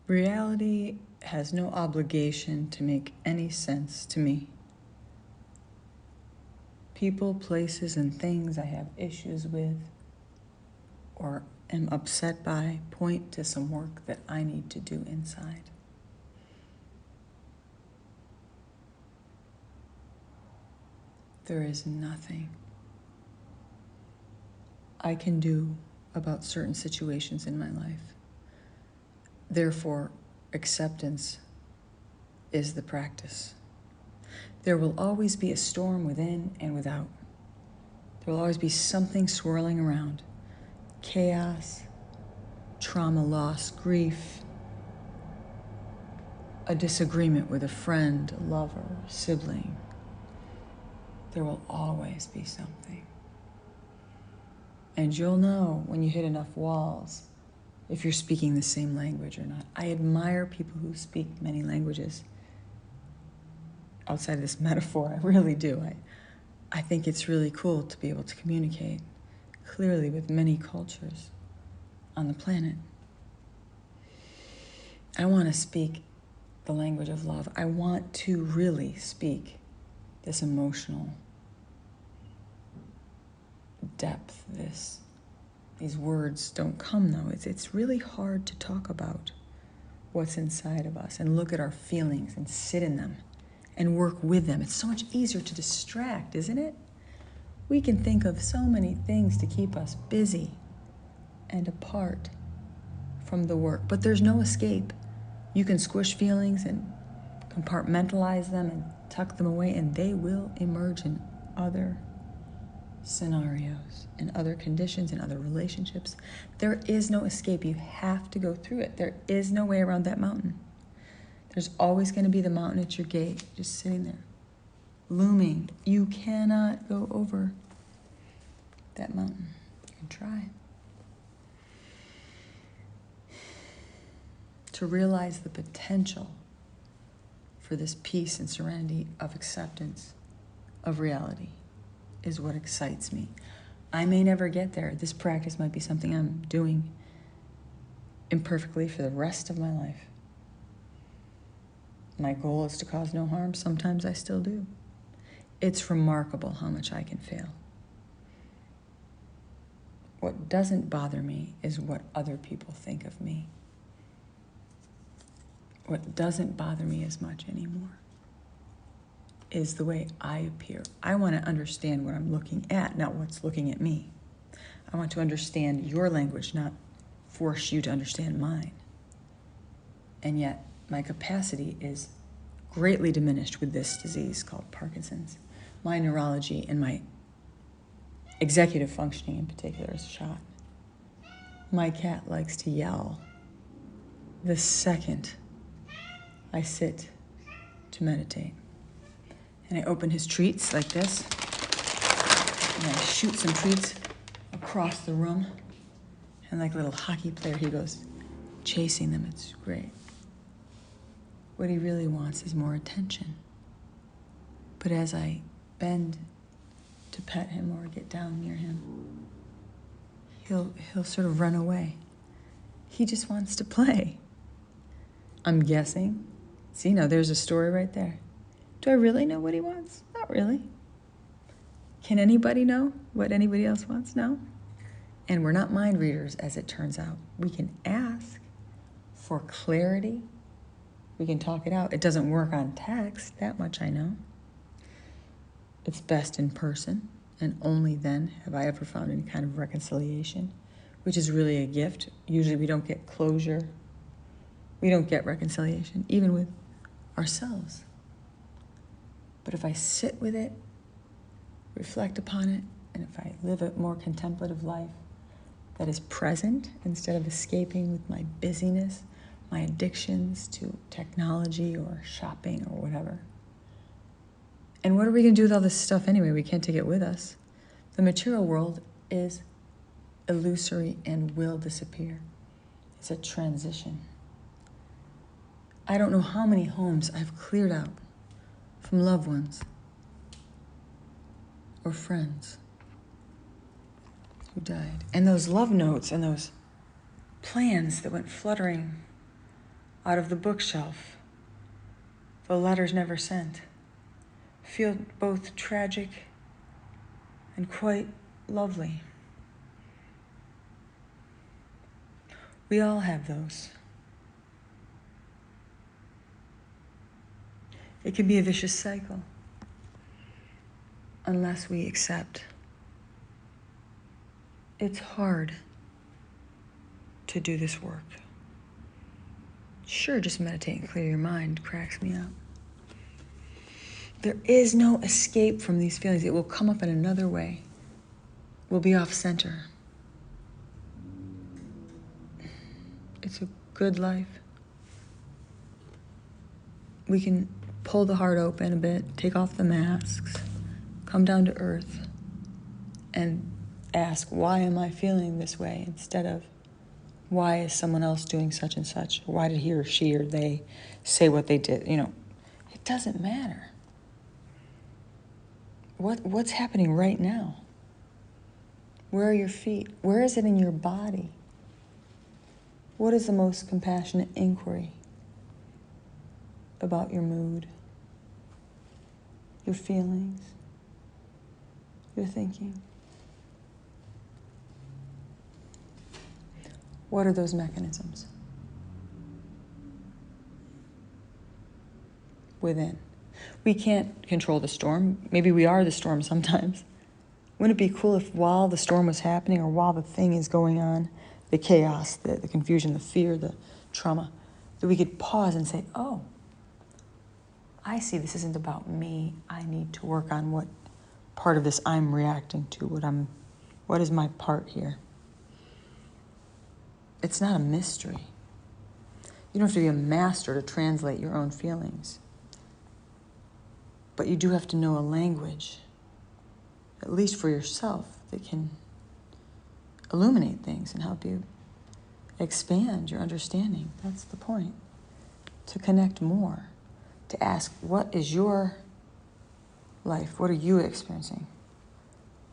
Reality has no obligation to make any sense to me. People, places, and things I have issues with or am upset by point to some work that I need to do inside. There is nothing I can do about certain situations in my life. Therefore, acceptance is the practice. There will always be a storm within and without. There will always be something swirling around. Chaos, trauma, loss, grief, a disagreement with a friend, a lover, sibling. There will always be something. And you'll know when you hit enough walls if you're speaking the same language or not. I admire people who speak many languages. Outside of this metaphor, I really do. I think it's really cool to be able to communicate clearly with many cultures on the planet. I want to speak the language of love. I want to really speak this emotional depth, these words don't come though. It's really hard to talk about what's inside of us and look at our feelings and sit in them and work with them. It's so much easier to distract, isn't it? We can think of so many things to keep us busy and apart from the work, but there's no escape. You can squish feelings and compartmentalize them and tuck them away, and they will emerge in other scenarios, in other conditions, in other relationships. There is no escape. You have to go through it. There is no way around that mountain. There's always going to be the mountain at your gate, just sitting there, looming. You cannot go over that mountain. You can try. To realize the potential for this peace and serenity of acceptance of reality is what excites me. I may never get there. This practice might be something I'm doing imperfectly for the rest of my life. My goal is to cause no harm. Sometimes I still do. It's remarkable how much I can fail. What doesn't bother me is what other people think of me. What doesn't bother me as much anymore is the way I appear. I want to understand what I'm looking at, not what's looking at me. I want to understand your language, not force you to understand mine. And yet, my capacity is greatly diminished with this disease called Parkinson's. My neurology and my executive functioning in particular is shot. My cat likes to yell the second I sit to meditate. And I open his treats like this, and I shoot some treats across the room, and like a little hockey player, he goes chasing them. It's great. What he really wants is more attention. But as I bend to pet him or get down near him, he'll sort of run away. He just wants to play. I'm guessing. See, now there's a story right there. Do I really know what he wants? Not really. Can anybody know what anybody else wants? No. And we're not mind readers, as it turns out. We can ask for clarity. We can talk it out. It doesn't work on text, that much I know. It's best in person, and only then have I ever found any kind of reconciliation, which is really a gift. Usually we don't get closure. We don't get reconciliation, even with ourselves. But if I sit with it, reflect upon it, and if I live a more contemplative life that is present instead of escaping with my busyness, my addictions to technology or shopping or whatever. And what are we going to do with all this stuff anyway? We can't take it with us. The material world is illusory and will disappear. It's a transition. I don't know how many homes I've cleared out from loved ones or friends who died. And those love notes and those plans that went fluttering out of the bookshelf, the letters never sent, feel both tragic and quite lovely. We all have those. It can be a vicious cycle unless we accept. It's hard to do this work. Sure, just meditate and clear your mind cracks me up. There is no escape from these feelings. It will come up in another way. We'll be off center. It's a good life. We can pull the heart open a bit, take off the masks, come down to earth, and ask, why am I feeling this way? Instead of, why is someone else doing such and such? Why did he or she or they say what they did? You know, it doesn't matter. What's happening right now? Where are your feet? Where is it in your body? What is the most compassionate inquiry about your mood, your feelings, your thinking? What are those mechanisms within? We can't control the storm. Maybe we are the storm sometimes. Wouldn't it be cool if while the storm was happening or while the thing is going on, the chaos, the confusion, the fear, the trauma, that we could pause and say, oh, I see this isn't about me. I need to work on what part of this I'm reacting to, what is my part here? It's not a mystery. You don't have to be a master to translate your own feelings. But you do have to know a language, at least for yourself, that can illuminate things and help you expand your understanding. That's the point. To connect more, to ask, what is your life? What are you experiencing?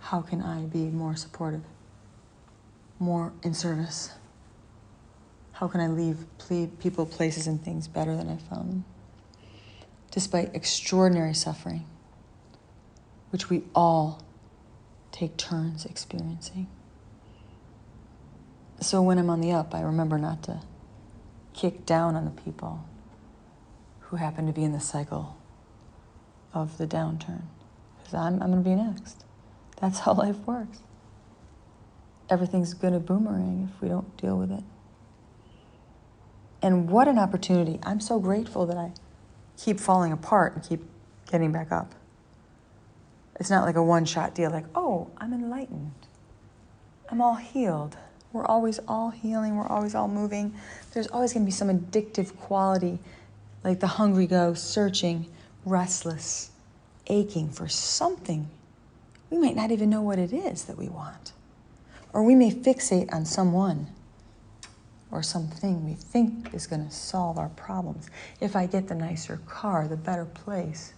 How can I be more supportive, more in service? How can I leave people, places, and things better than I found them? Despite extraordinary suffering, which we all take turns experiencing. So when I'm on the up, I remember not to kick down on the people who happen to be in the cycle of the downturn, because I'm going to be next. That's how life works. Everything's going to boomerang if we don't deal with it. And what an opportunity. I'm so grateful that I keep falling apart and keep getting back up. It's not like a one-shot deal, like, oh, I'm enlightened. I'm all healed. We're always all healing. We're always all moving. There's always going to be some addictive quality, like the hungry ghost, searching, restless, aching for something. We might not even know what it is that we want. Or we may fixate on someone or something we think is going to solve our problems. If I get the nicer car, the better place,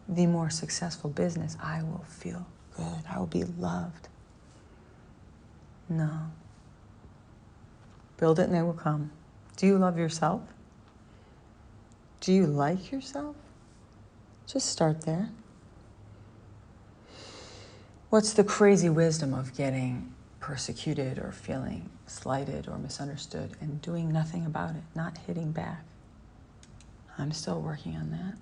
the more successful business, I will feel good. I will be loved. No. Build it and they will come. Do you love yourself? Do you like yourself? Just start there. What's the crazy wisdom of getting persecuted or feeling slighted or misunderstood and doing nothing about it, not hitting back? I'm still working on that.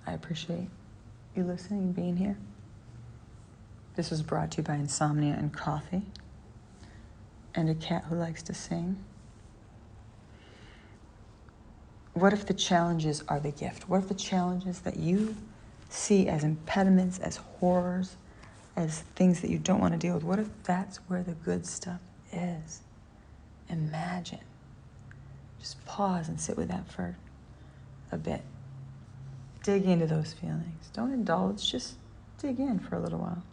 I appreciate you listening and being here. This was brought to you by insomnia and coffee and a cat who likes to sing. What if the challenges are the gift? What if the challenges that you see as impediments, as horrors, as things that you don't want to deal with, what if that's where the good stuff is? Imagine. Just pause and sit with that for a bit. Dig into those feelings. Don't indulge, just dig in for a little while.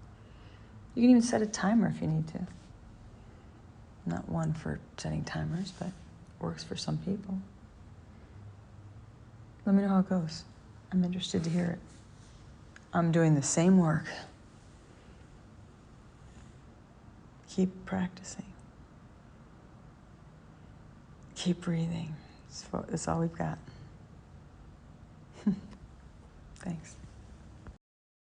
You can even set a timer if you need to. Not one for setting timers, but works for some people. Let me know how it goes. I'm interested to hear it. I'm doing the same work. Keep practicing. Keep breathing. That's all we've got. Thanks.